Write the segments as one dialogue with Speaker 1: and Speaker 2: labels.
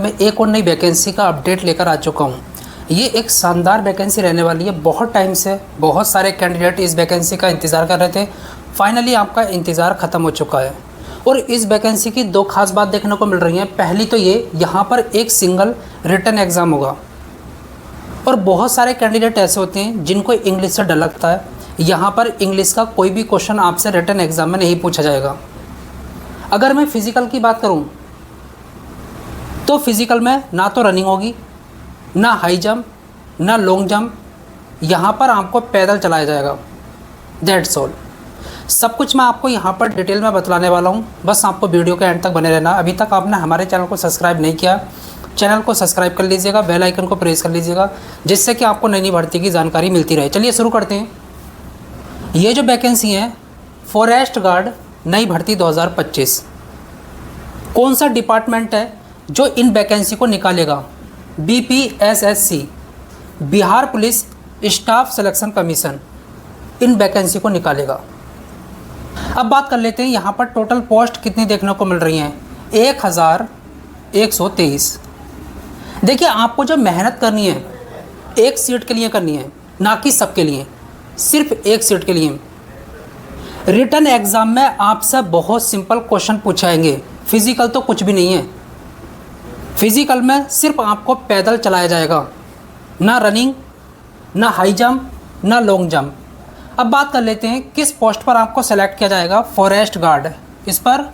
Speaker 1: में एक और नई वैकेंसी का अपडेट लेकर आ चुका हूँ। ये एक शानदार वैकेंसी रहने वाली है। बहुत टाइम से बहुत सारे कैंडिडेट इस वैकेंसी का इंतज़ार कर रहे थे। फाइनली आपका इंतज़ार ख़त्म हो चुका है और इस वैकेंसी की दो खास बात देखने को मिल रही हैं। पहली तो ये, यहाँ पर एक सिंगल रिटन एग्ज़ाम होगा और बहुत सारे कैंडिडेट ऐसे होते हैं जिनको इंग्लिश से डर लगता है। यहाँ पर इंग्लिश का कोई भी क्वेश्चन आपसे रिटन एग्ज़ाम में नहीं पूछा जाएगा। अगर मैं फ़िज़िकल की बात करूँ तो फिज़िकल में ना तो रनिंग होगी, ना हाई जंप, ना लॉन्ग जंप। यहाँ पर आपको पैदल चलाया जाएगा। That's all. सब कुछ मैं आपको यहाँ पर डिटेल में बतलाने वाला हूँ। बस आपको वीडियो के एंड तक बने रहना। अभी तक आपने हमारे चैनल को सब्सक्राइब नहीं किया, चैनल को सब्सक्राइब कर लीजिएगा, बेल आइकन को प्रेस कर लीजिएगा, जिससे कि आपको नई नई भर्ती की जानकारी मिलती रहे। चलिए शुरू करते हैं। ये जो वैकेंसी है फॉरेस्ट गार्ड नई भर्ती 2025, कौन सा डिपार्टमेंट है जो इन वैकेंसी को निकालेगा? BPSSC, Bihar police staff selection commission इन वैकेंसी को निकालेगा। अब बात कर लेते हैं यहाँ पर टोटल पोस्ट कितनी देखने को मिल रही हैं। 1123। देखिए, आपको जो मेहनत करनी है एक सीट के लिए करनी है, ना कि सबके लिए, सिर्फ एक सीट के लिए। रिटन एग्ज़ाम में आपसे बहुत सिंपल क्वेश्चन पूछाएंगे। फिज़िकल तो कुछ भी नहीं है। फिज़िकल में सिर्फ आपको पैदल चलाया जाएगा, ना रनिंग, ना हाई जंप, ना लॉन्ग जंप। अब बात कर लेते हैं किस पोस्ट पर आपको सेलेक्ट किया जाएगा। फॉरेस्ट गार्ड, इस पर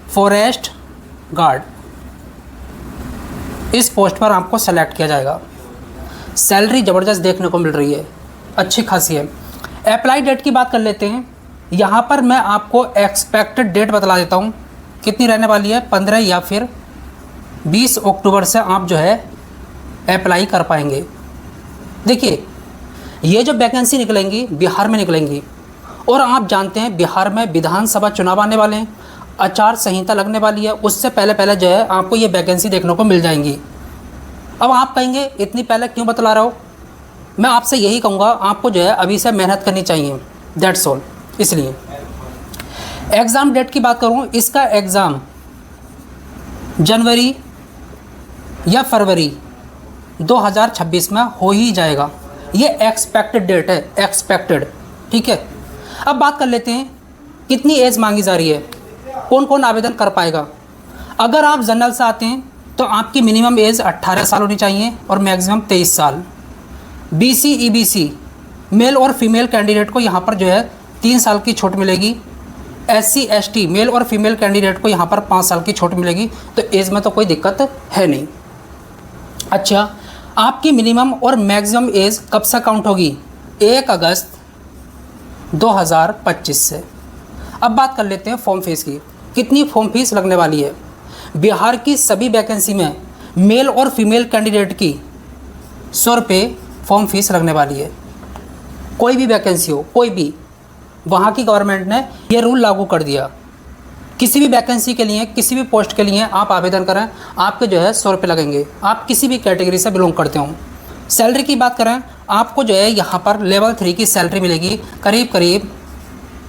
Speaker 1: फॉरेस्ट गार्ड, इस पोस्ट पर आपको सेलेक्ट किया जाएगा। सैलरी ज़बरदस्त देखने को मिल रही है, अच्छी खासी है। अप्लाई डेट की बात कर लेते हैं। यहाँ पर मैं आपको एक्सपेक्टेड डेट बतला देता हूँ कितनी रहने वाली है। 15 या फिर 20 अक्टूबर से आप जो है अप्लाई कर पाएंगे। देखिए, ये जो वैकेंसी निकलेंगी बिहार में निकलेंगी और आप जानते हैं बिहार में विधानसभा चुनाव आने वाले हैं, आचार संहिता लगने वाली है। उससे पहले पहले जो है आपको ये वैकेंसी देखने को मिल जाएंगी। अब आप कहेंगे इतनी पहले क्यों बतला रहा हो? मैं आपसे यही कहूँगा, आपको जो है अभी से मेहनत करनी चाहिए। That's all. इसलिए एग्ज़ाम डेट की बात करूँ, इसका एग्ज़ाम जनवरी या फरवरी 2026 में हो ही जाएगा। ये एक्सपेक्टेड डेट है, एक्सपेक्टेड। ठीक है। अब बात कर लेते हैं कितनी एज मांगी जा रही है, कौन कौन आवेदन कर पाएगा। अगर आप जनरल से आते हैं तो आपकी मिनिमम एज 18 साल होनी चाहिए और मैक्सिमम 23 साल। BC EBC मेल और फीमेल कैंडिडेट को यहाँ पर जो है 3 साल की छूट मिलेगी। SC ST मेल और फीमेल कैंडिडेट को यहाँ पर 5 साल की छूट मिलेगी। तो एज में तो कोई दिक्कत है नहीं। अच्छा, आपकी मिनिमम और मैक्सिमम एज कब से काउंट होगी? 1 अगस्त 2025 से। अब बात कर लेते हैं फॉर्म फीस की। कितनी फॉर्म फीस लगने वाली है? बिहार की सभी वैकेंसी में मेल और फीमेल कैंडिडेट की 100 रुपये फॉर्म फीस लगने वाली है। कोई भी वैकेंसी हो, कोई भी, वहाँ की गवर्नमेंट ने ये रूल लागू कर दिया। किसी भी वैकेंसी के लिए, किसी भी पोस्ट के लिए आप आवेदन करें, आपके जो है 100 रुपये लगेंगे। आप किसी भी कैटेगरी से बिलोंग करते हो। सैलरी की बात करें, आपको जो है यहाँ पर लेवल 3 की सैलरी मिलेगी करीब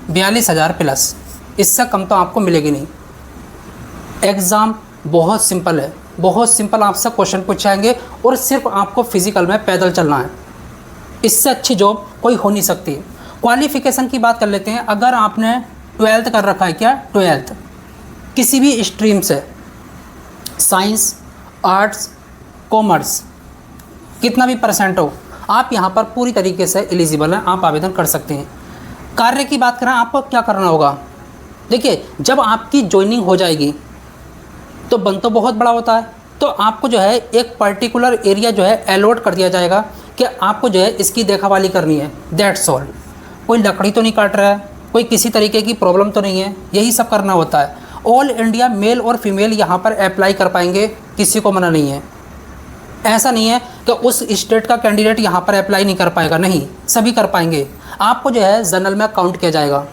Speaker 1: 42,000 प्लस। इससे कम तो आपको मिलेगी नहीं। एग्ज़ाम बहुत सिंपल है, बहुत सिंपल। आपसे क्वेश्चन पूछाएंगे और सिर्फ आपको फिज़िकल में पैदल चलना है। इससे अच्छी जॉब कोई हो नहीं सकती। क्वालिफ़िकेशन की बात कर लेते हैं। अगर आपने 12th कर रखा है, क्या 12th किसी भी स्ट्रीम से, साइंस, आर्ट्स, कॉमर्स, कितना भी परसेंट हो, आप यहाँ पर पूरी तरीके से एलिजिबल हैं, आप आवेदन कर सकते हैं। कार्य की बात करें, आपको क्या करना होगा? देखिए, जब आपकी ज्वाइनिंग हो जाएगी तो बन तो बहुत बड़ा होता है, तो आपको जो है एक पर्टिकुलर एरिया जो है अलॉट कर दिया जाएगा कि आपको जो है इसकी देखभाली करनी है। That's all. कोई लकड़ी तो नहीं काट रहा है, कोई किसी तरीके की प्रॉब्लम तो नहीं है, यही सब करना होता है। ऑल इंडिया मेल और फीमेल यहाँ पर अप्लाई कर पाएंगे, किसी को मना नहीं है। ऐसा नहीं है कि उस स्टेट का कैंडिडेट यहाँ पर अप्लाई नहीं कर पाएगा, नहीं, सभी कर पाएंगे। आपको जो है जनरल में काउंट किया जाएगा,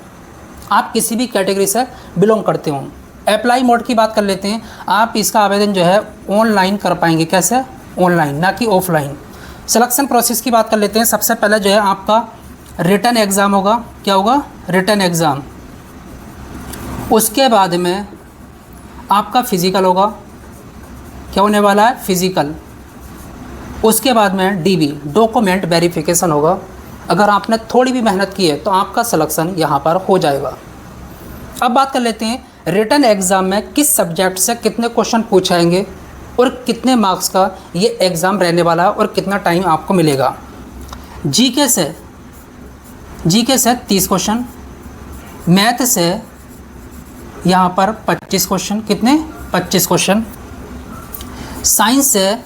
Speaker 1: आप किसी भी कैटेगरी से बिलोंग करते हो। अप्लाई मोड की बात कर लेते हैं। आप इसका आवेदन जो है ऑनलाइन कर पाएंगे। कैसे? ऑनलाइन, ना कि ऑफलाइन। सिलेक्शन प्रोसेस की बात कर लेते हैं। सबसे पहले जो है आपका रिटन एग्ज़ाम होगा। क्या होगा? Written exam. उसके बाद में आपका फिज़िकल होगा। क्या होने वाला है, फिजिकल। उसके बाद में DV डॉक्यूमेंट वेरिफिकेशन होगा। अगर आपने थोड़ी भी मेहनत की है तो आपका सिलेक्शन यहाँ पर हो जाएगा। अब बात कर लेते हैं रिटन एग्ज़ाम में किस सब्जेक्ट से कितने क्वेश्चन पूछाएंगे और कितने मार्क्स का ये एग्ज़ाम रहने वाला है और कितना टाइम आपको मिलेगा। जीके से 30 क्वेश्चन, मैथ से यहाँ पर 25 क्वेश्चन, कितने 25 क्वेश्चन, साइंस से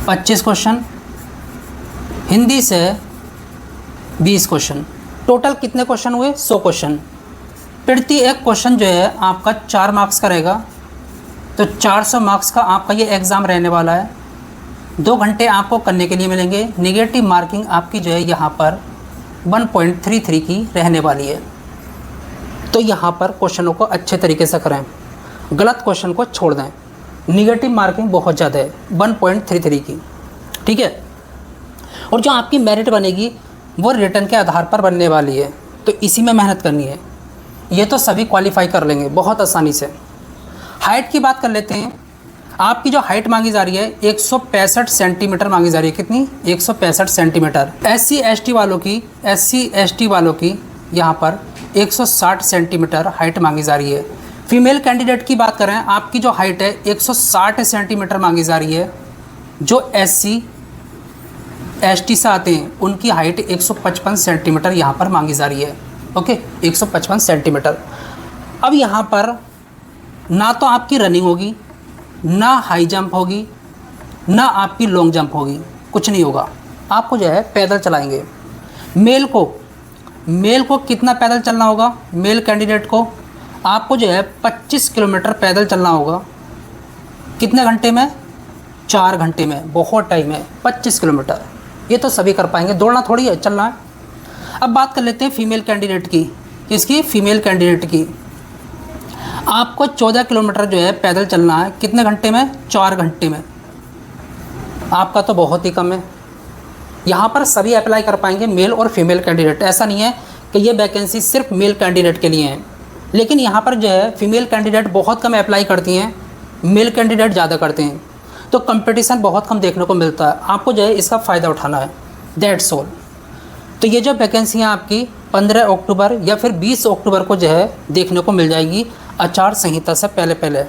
Speaker 1: 25 क्वेश्चन, हिंदी से 20 क्वेश्चन। टोटल कितने क्वेश्चन हुए, 100 क्वेश्चन। प्रति एक क्वेश्चन जो है आपका 4 मार्क्स का रहेगा, तो 400 मार्क्स का आपका ये एग्ज़ाम रहने वाला है। 2 घंटे आपको करने के लिए मिलेंगे। नेगेटिव मार्किंग आपकी जो है यहाँ पर 1.33 की रहने वाली है। तो यहाँ पर क्वेश्चनों को अच्छे तरीके से करें, गलत क्वेश्चन को छोड़ दें। नेगेटिव मार्किंग बहुत ज़्यादा है, 1.33 की, ठीक है। और जो आपकी मेरिट बनेगी वो रिटर्न के आधार पर बनने वाली है, तो इसी में मेहनत करनी है। ये तो सभी क्वालिफाई कर लेंगे बहुत आसानी से। हाइट की बात कर लेते हैं। आपकी जो हाइट मांगी जा रही है 165 सेंटीमीटर मांगी जा रही है। कितनी, 165 सेंटीमीटर। SC ST वालों की यहाँ पर 160 सेंटीमीटर हाइट मांगी जा रही है। फीमेल कैंडिडेट की बात करें, आपकी जो हाइट है 160 सेंटीमीटर मांगी जा रही है। जो SC ST से आते हैं उनकी हाइट 155 सेंटीमीटर यहाँ पर मांगी जा रही है। Okay, 155 centimetre. अब यहाँ पर ना तो आपकी रनिंग होगी, ना हाई जंप होगी, ना आपकी लॉन्ग जंप होगी, कुछ नहीं होगा। आपको जो है पैदल चलाएंगे। मेल को कितना पैदल चलना होगा, मेल कैंडिडेट को आपको जो है 25 किलोमीटर पैदल चलना होगा। कितने घंटे में, 4 घंटे में। बहुत टाइम है, 25 किलोमीटर। ये तो सभी कर पाएंगे, दौड़ना थोड़ी है, चलना है। अब बात कर लेते हैं फीमेल कैंडिडेट की। किसकी, फीमेल कैंडिडेट की। आपको 14 किलोमीटर जो है पैदल चलना है। कितने घंटे में, 4 घंटे में। आपका तो बहुत ही कम है। यहाँ पर सभी अप्लाई कर पाएंगे, मेल और फीमेल कैंडिडेट। ऐसा नहीं है कि ये वैकेंसी सिर्फ मेल कैंडिडेट के लिए है, लेकिन यहाँ पर जो है फीमेल कैंडिडेट बहुत कम अप्लाई करती हैं, मेल कैंडिडेट ज़्यादा करते हैं। तो कंपटीशन बहुत कम देखने को मिलता है। आपको जो है इसका फ़ायदा उठाना है, दैट्स ऑल। तो ये जो वैकेंसियाँ आपकी 15 अक्टूबर या फिर 20 अक्टूबर को जो है देखने को मिल जाएगी, आचार संहिता से पहले।